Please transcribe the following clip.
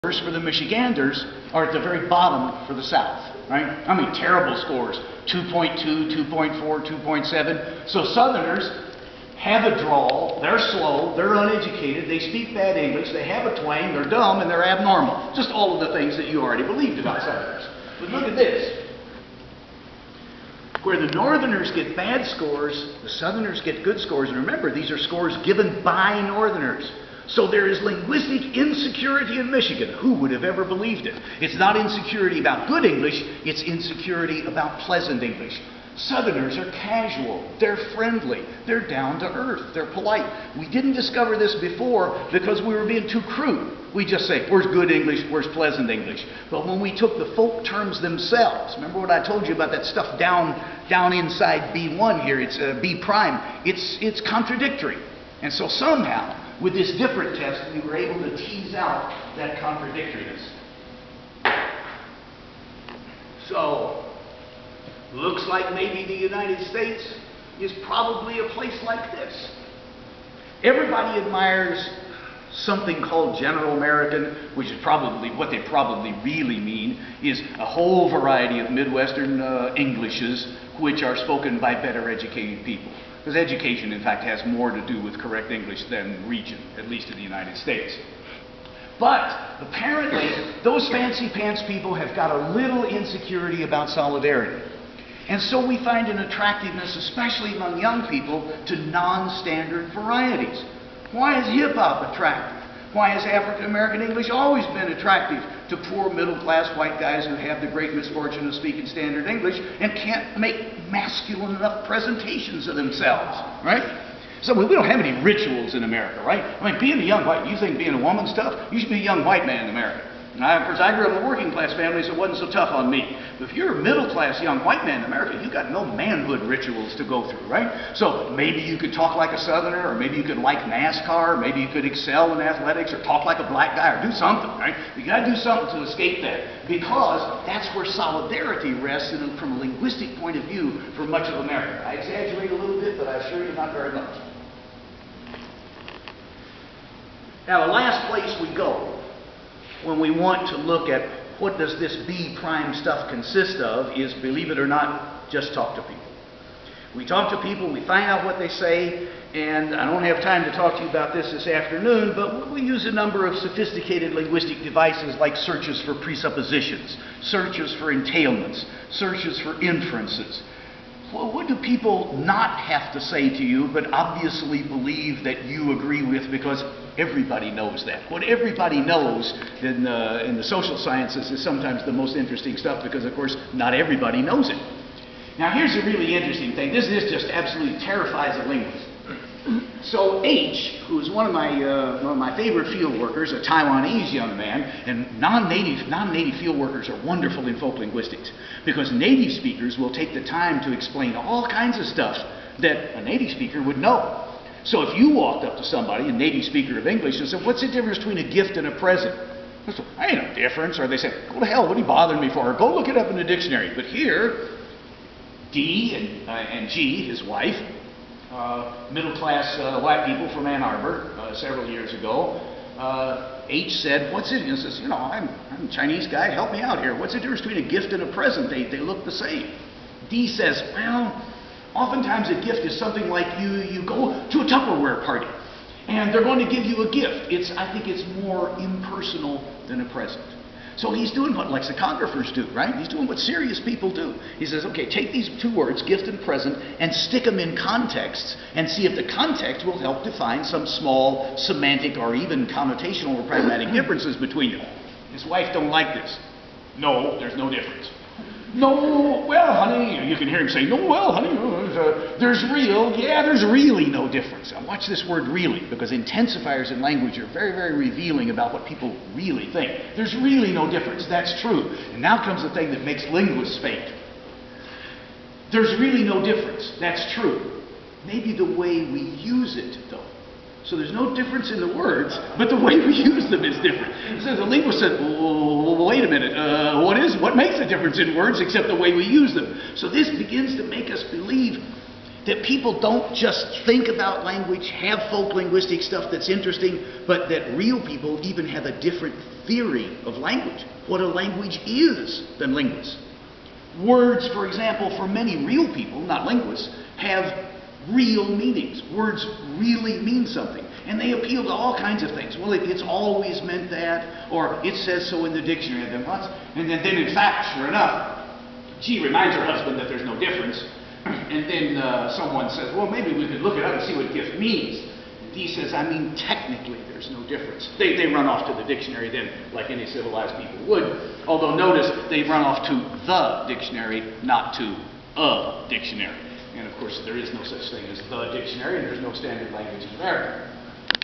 for the Michiganders are at the very bottom for the South, right? I mean, terrible scores, 2.2, 2.4, 2.7. So Southerners have a drawl, they're slow, they're uneducated, they speak bad English, they have a twang, they're dumb, and they're abnormal. Just all of the things that you already believed about Southerners. But look at this. Where the Northerners get bad scores, the Southerners get good scores. And remember, these are scores given by Northerners. So there is linguistic insecurity in Michigan. Who would have ever believed it? It's not insecurity about good English, it's insecurity about pleasant English. Southerners are casual, they're friendly, they're down to earth, they're polite. We didn't discover this before because we were being too crude. We just say, where's good English, where's pleasant English? But when we took the folk terms themselves, remember what I told you about that stuff down inside B1 here, it's B prime, it's contradictory. And so somehow, with this different test, we were able to tease out that contradictoriness. So, looks like maybe the United States is probably a place like this. Everybody admires something called General American, which is probably, what they probably really mean, is a whole variety of Midwestern Englishes which are spoken by better educated people. Because education, in fact, has more to do with correct English than region, at least in the United States. But apparently, those fancy pants people have got a little insecurity about solidarity. And so we find an attractiveness, especially among young people, to non-standard varieties. Why is hip-hop attractive? Why has African American English always been attractive to poor middle-class white guys who have the great misfortune of speaking standard English and can't make masculine enough presentations of themselves, right? So we don't have any rituals in America, right? I mean, being a young white, you think being a woman's tough? You should be a young white man in America. Of course, I grew up in a working-class family, so it wasn't so tough on me. But if you're a middle-class young white man in America, you've got no manhood rituals to go through, right? So maybe you could talk like a Southerner, or maybe you could like NASCAR, or maybe you could excel in athletics, or talk like a black guy, or do something, right? You got to do something to escape that, because that's where solidarity rests from a linguistic point of view for much of America. I exaggerate a little bit, but I assure you not very much. Now, the last place we go when we want to look at what does this B prime stuff consist of is, believe it or not, just talk to people. We talk to people, we find out what they say, and I don't have time to talk to you about this afternoon, but we use a number of sophisticated linguistic devices like searches for presuppositions, searches for entailments, searches for inferences. Well, what do people not have to say to you, but obviously believe that you agree with because everybody knows that? What everybody knows in the social sciences is sometimes the most interesting stuff because, of course, not everybody knows it. Now, here's a really interesting thing. This just absolutely terrifies a linguist. So H, who's one of my favorite field workers, a Taiwanese young man, and non-native field workers are wonderful in folk linguistics because native speakers will take the time to explain all kinds of stuff that a native speaker would know. So if you walked up to somebody, a native speaker of English, and said, "What's the difference between a gift and a present?" They say, "Ain't no difference." Or they say, "Go to hell, what are you bothering me for? Go look it up in the dictionary." But here, D and G, his wife, middle-class white people from Ann Arbor several years ago. H said, "What's it?" He says, "You know, I'm a Chinese guy, help me out here. What's the difference between a gift and a present? They look the same." D says, "Well, oftentimes a gift is something like you go to a Tupperware party, and they're going to give you a gift. I think it's more impersonal than a present." So he's doing what lexicographers do, right? He's doing what serious people do. He says, okay, take these two words, gift and present, and stick them in contexts and see if the context will help define some small semantic or even connotational or pragmatic differences between them. His wife don't like this. "No, there's no difference." "No, well, honey," you can hear him say, "No, well, honey, there's really no difference." Now watch this word "really," because intensifiers in language are very, very revealing about what people really think. There's really no difference. That's true. And now comes the thing that makes linguists faint. There's really no difference. That's true. Maybe the way we use it, though. So there's no difference in the words, but the way we use them is different. So the linguist said, well, wait a minute, what makes a difference in words except the way we use them? So this begins to make us believe that people don't just think about language, have folk linguistic stuff that's interesting, but that real people even have a different theory of language, what a language is, than linguists. Words, for example, for many real people, not linguists, have real meanings. Words really mean something. And they appeal to all kinds of things. Well, it's always meant that, or it says so in the dictionary. And then in fact, sure enough, she reminds her husband that there's no difference. And then someone says, well, maybe we could look it up and see what gift means. And he says, I mean, technically there's no difference. They run off to the dictionary then, like any civilized people would. Although notice, they run off to the dictionary, not to a dictionary. And of course, there is no such thing as the dictionary, and there's no standard language in America.